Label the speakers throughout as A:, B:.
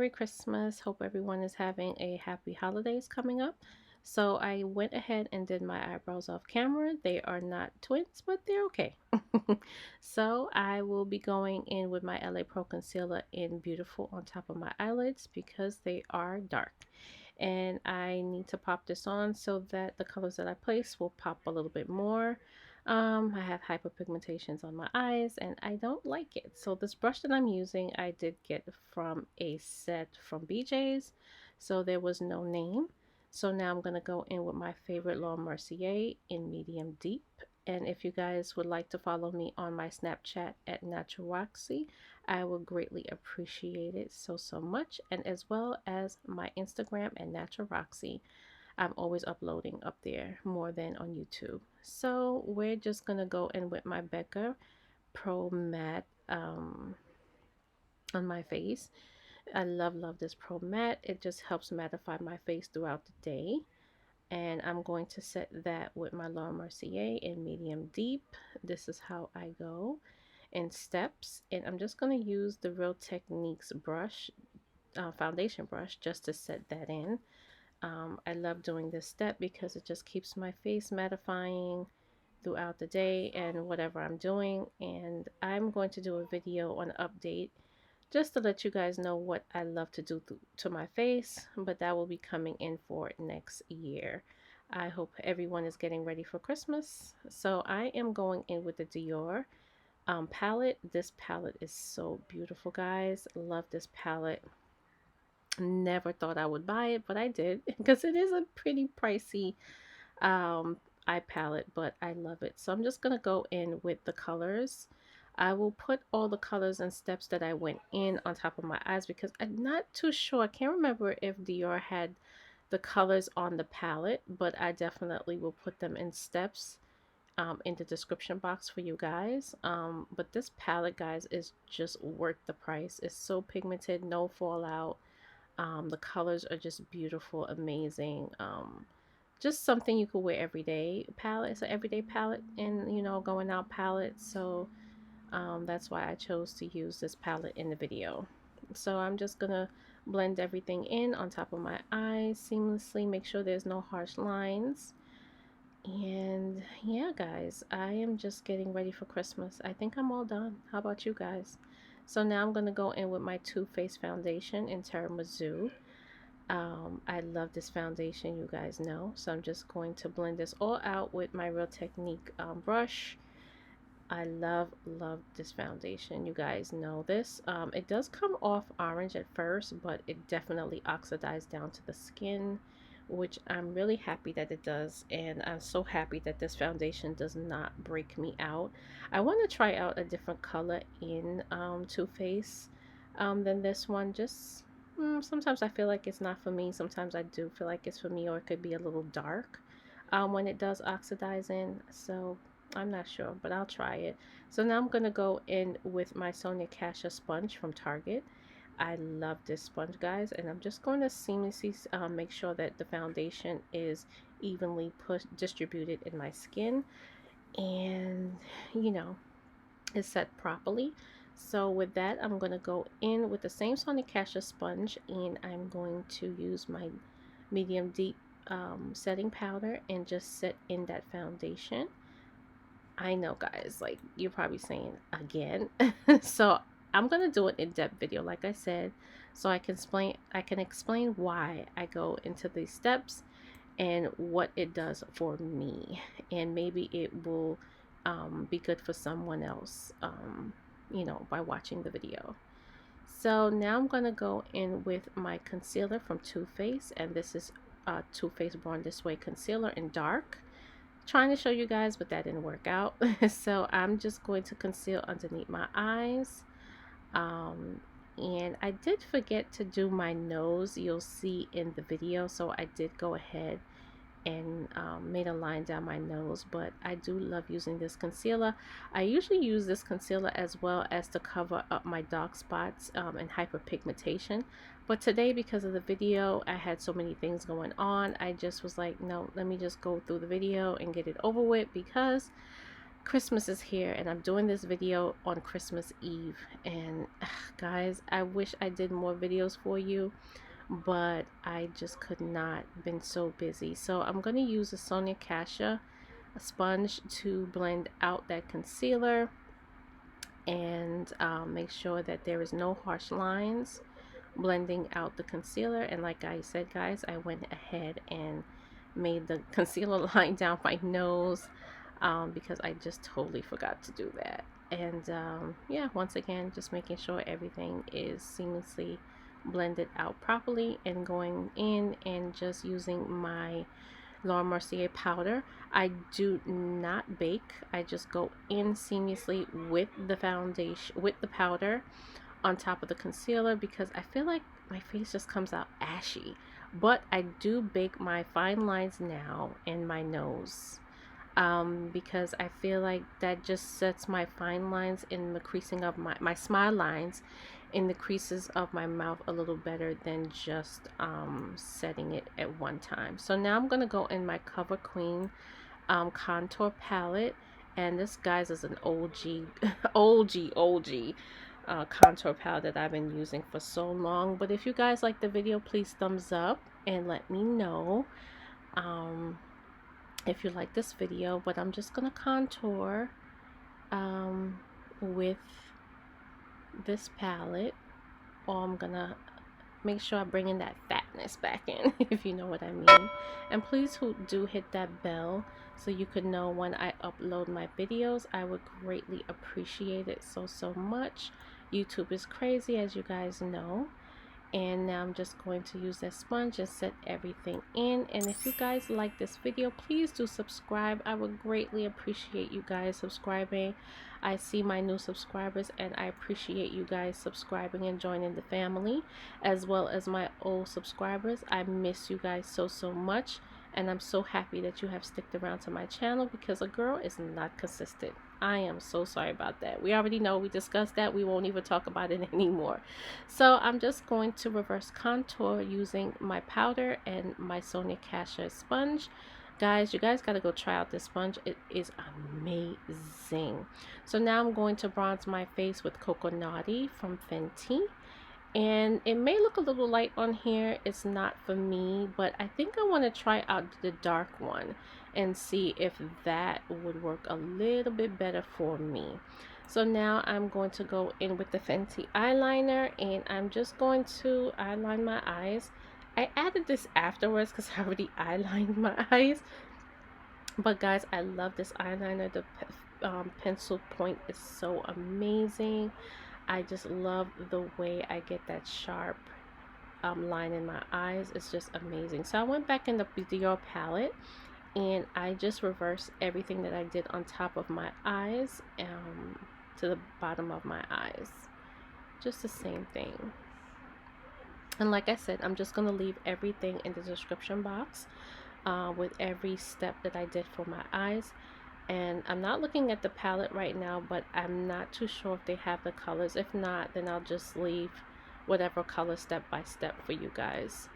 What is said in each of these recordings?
A: Merry Christmas. Hope everyone is having a happy holidays coming up. So I went ahead and did my eyebrows off camera. They are not twins, but they're okay. So I will be going in with my LA Pro Concealer in Beautiful on top of my eyelids because they are dark. And I need to pop this on so that the colors that I place will pop a little bit more. I have hyperpigmentations on my eyes and I don't like it. So this brush that I'm using, I did get from a set from BJ's. So there was no name. So now I'm going to go in with my favorite Law Mercier in medium deep. And if you guys would like to follow me on my Snapchat at naturalroxxy, I would greatly appreciate it so much. And as well as my Instagram at naturalroxxy. I'm always uploading up there more than on YouTube. So we're just going to go in with my Becca Pro Matte on my face. I love this Pro Matte. It just helps mattify my face throughout the day. And I'm going to set that with my Laura Mercier in medium deep. This is how I go in steps. And I'm just going to use the Real Techniques brush, foundation brush, just to set that in. I love doing this step because it just keeps my face mattifying throughout the day and whatever I'm doing. And I'm going to do a video on update just to let you guys know what I love to do to my face, but that will be coming in for next year. I hope everyone is getting ready for Christmas. So I am going in with the Dior palette. This palette is so beautiful, guys. Love this palette. Never thought I would buy it, but I did because it is a pretty pricey eye palette, but I love it. So I'm just gonna go in with the colors. I will put all the colors and steps that I went in on top of my eyes because I'm not too sure. I can't remember if Dior had the colors on the palette, but I definitely will put them in steps in the description box for you guys. But this palette, guys, is just worth the price. It's so pigmented, no fallout. The colors are just beautiful, amazing. Just something you could wear every day palette. It's an everyday palette and, you know, going out palette. So that's why I chose to use this palette in the video. So I'm just going to blend everything in on top of my eyes seamlessly. Make sure there's no harsh lines. And yeah, guys, I am just getting ready for Christmas. I think I'm all done. How about you guys? So now I'm going to go in with my Too Faced foundation in Tiramisu. I love this foundation, you guys know. So I'm just going to blend this all out with my Real Technique brush. I love this foundation. You guys know this. It does come off orange at first, but it definitely oxidized down to the skin, which I'm really happy that it does. And I'm so happy that this foundation does not break me out. I want to try out a different color in Too Faced than this one. Just sometimes I feel like it's not for me. Sometimes I do feel like it's for me, or it could be a little dark when it does oxidize in. So I'm not sure, but I'll try it. So now I'm going to go in with my Sonia Kashia sponge from Target. I love this sponge, guys, and I'm just going to seamlessly make sure that the foundation is evenly distributed in my skin and, you know, is set properly. So with that, I'm going to go in with the same Sonia Kashia sponge, and I'm going to use my medium deep setting powder and just set in that foundation. I know, guys, like you're probably saying again. So I'm gonna do an in-depth video, like I said, so I can explain why I go into these steps and what it does for me, and maybe it will be good for someone else, you know, by watching the video. So now I'm gonna go in with my concealer from Too Faced, and this is Too Faced Born This Way concealer in dark. Trying to show you guys, but that didn't work out. So I'm just going to conceal underneath my eyes. And I did forget to do my nose, you'll see in the video. So I did go ahead and made a line down my nose, but I do love using this concealer. I usually use this concealer as well as to cover up my dark spots and hyperpigmentation, but today, because of the video, I had so many things going on, I just was like, no, let me just go through the video and get it over with, because Christmas is here and I'm doing this video on Christmas Eve, and guys, I wish I did more videos for you, but I just could not, been so busy. So I'm going to use a Sonia Kashia a sponge to blend out that concealer and make sure that there is no harsh lines blending out the concealer. And like I said, guys, I went ahead and made the concealer line down my nose because I just totally forgot to do that. And yeah, once again, just making sure everything is seamlessly blended out properly, and going in and just using my Mercier powder. I do not bake. I just go in seamlessly with the foundation, with the powder on top of the concealer, because I feel like my face just comes out ashy. But I do bake my fine lines now in my nose, because I feel like that just sets my fine lines in the creasing of my smile lines in the creases of my mouth a little better than just setting it at one time. So now I'm going to go in my Cover Queen contour palette, and this, guys, is an OG contour palette that I've been using for so long. But if you guys like the video, please thumbs up and let me know if you like this video. But I'm just gonna contour with this palette, or I'm gonna make sure I bring in that fatness back in, if you know what I mean. And please do hit that bell so you could know when I upload my videos. I would greatly appreciate it so much. YouTube is crazy, as you guys know. And now I'm just going to use that sponge and set everything in. And if you guys like this video, please do subscribe. I would greatly appreciate you guys subscribing. I see my new subscribers, and I appreciate you guys subscribing and joining the family, as well as my old subscribers. I miss you guys so much, and I'm so happy that you have sticked around to my channel, because a girl is not consistent. I am so sorry about that. We already know, we discussed that. We won't even talk about it anymore. So I'm just going to reverse contour using my powder and my Sonia Kashia sponge. Guys, you guys got to go try out this sponge. It is amazing. So now I'm going to bronze my face with Coconauty from Fenty. And it may look a little light on here. It's not for me, but I think I want to try out the dark one and see if that would work a little bit better for me. So now I'm going to go in with the Fenty eyeliner, and I'm just going to eyeline my eyes. I added this afterwards because I already eyelined my eyes. But guys, I love this eyeliner. The pencil point is so amazing. I just love the way I get that sharp line in my eyes. It's just amazing. So I went back in the Dior palette, and I just reversed everything that I did on top of my eyes to the bottom of my eyes. Just the same thing. And like I said, I'm just going to leave everything in the description box with every step that I did for my eyes. And I'm not looking at the palette right now, but I'm not too sure if they have the colors. If not, then I'll just leave whatever color step by step for you guys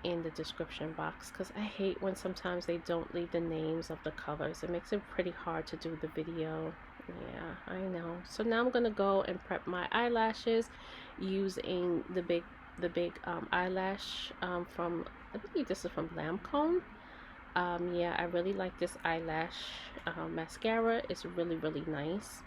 A: in the description box, because I hate when sometimes they don't leave the names of the colors. It makes it pretty hard to do the video. Yeah, I know. So now I'm gonna go and prep my eyelashes using the big eyelash from, I believe this is from Lancome. Yeah, I really like this eyelash mascara. It's really nice.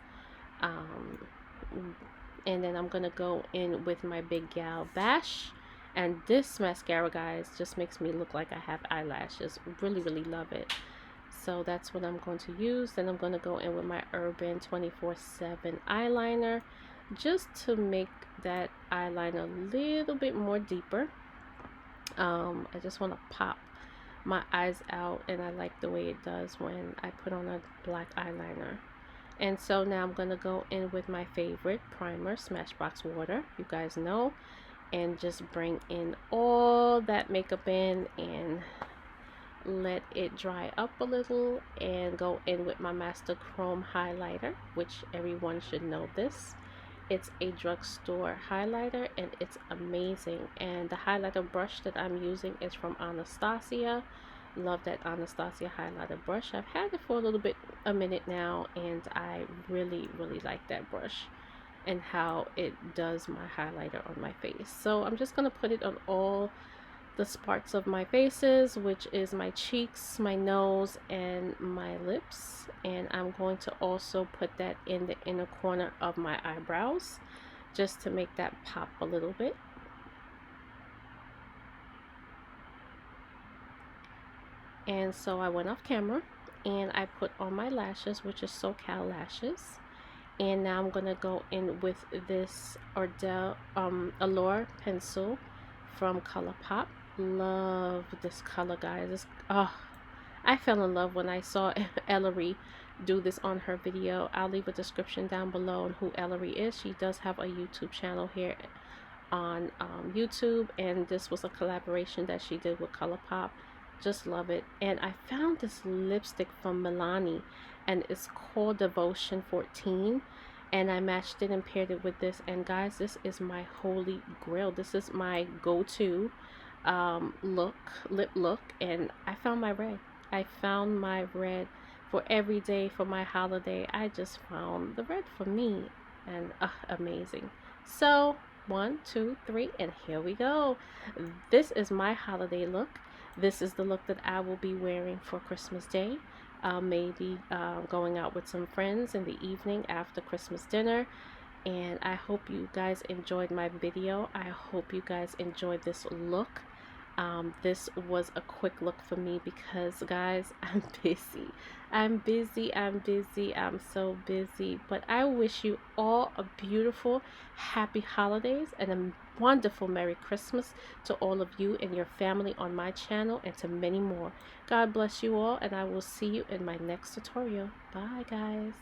A: And then I'm gonna go in with my Big Gal Bash, and this mascara, guys, just makes me look like I have eyelashes. Really love it. So that's what I'm going to use. Then I'm going to go in with my Urban 24/7 eyeliner, just to make that eyeliner a little bit more deeper. I just want to pop my eyes out, and I like the way it does when I put on a black eyeliner. And so now I'm going to go in with my favorite primer, Smashbox Water, you guys know, and just bring in all that makeup in and let it dry up a little, and go in with my Master Chrome highlighter, which everyone should know this. It's a drugstore highlighter, and it's amazing. And the highlighter brush that I'm using is from Anastasia. Love that Anastasia highlighter brush. I've had it for a minute now, and I really, really like that brush and how it does my highlighter on my face. So I'm just going to put it on all the parts of my faces, which is my cheeks, my nose, and my lips. And I'm going to also put that in the inner corner of my eyebrows just to make that pop a little bit. And so I went off camera and I put on my lashes, which is SoCal lashes. And now I'm gonna go in with this Allure pencil from ColourPop. Love this color, guys. I fell in love when I saw Ellarie do this on her video. I'll leave a description down below on who Ellarie is. She does have a YouTube channel here on YouTube, and this was a collaboration that she did with ColourPop. Just love it. And I found this lipstick from Milani, and it's called Devotion 14, and I matched it and paired it with this. And guys, this is my holy grail. This is my go-to lip look, and I found my red. I found my red for every day for my holiday. I just found the red for me, and amazing. So 1, 2, 3, and here we go. This is my holiday look. This is the look that I will be wearing for Christmas Day. Maybe going out with some friends in the evening after Christmas dinner. And I hope you guys enjoyed my video. I hope you guys enjoyed this look. This was a quick look for me because, guys, I'm busy. I'm so busy. But I wish you all a beautiful, happy holidays and a wonderful Merry Christmas to all of you and your family on my channel, and to many more. God bless you all, and I will see you in my next tutorial. Bye, guys.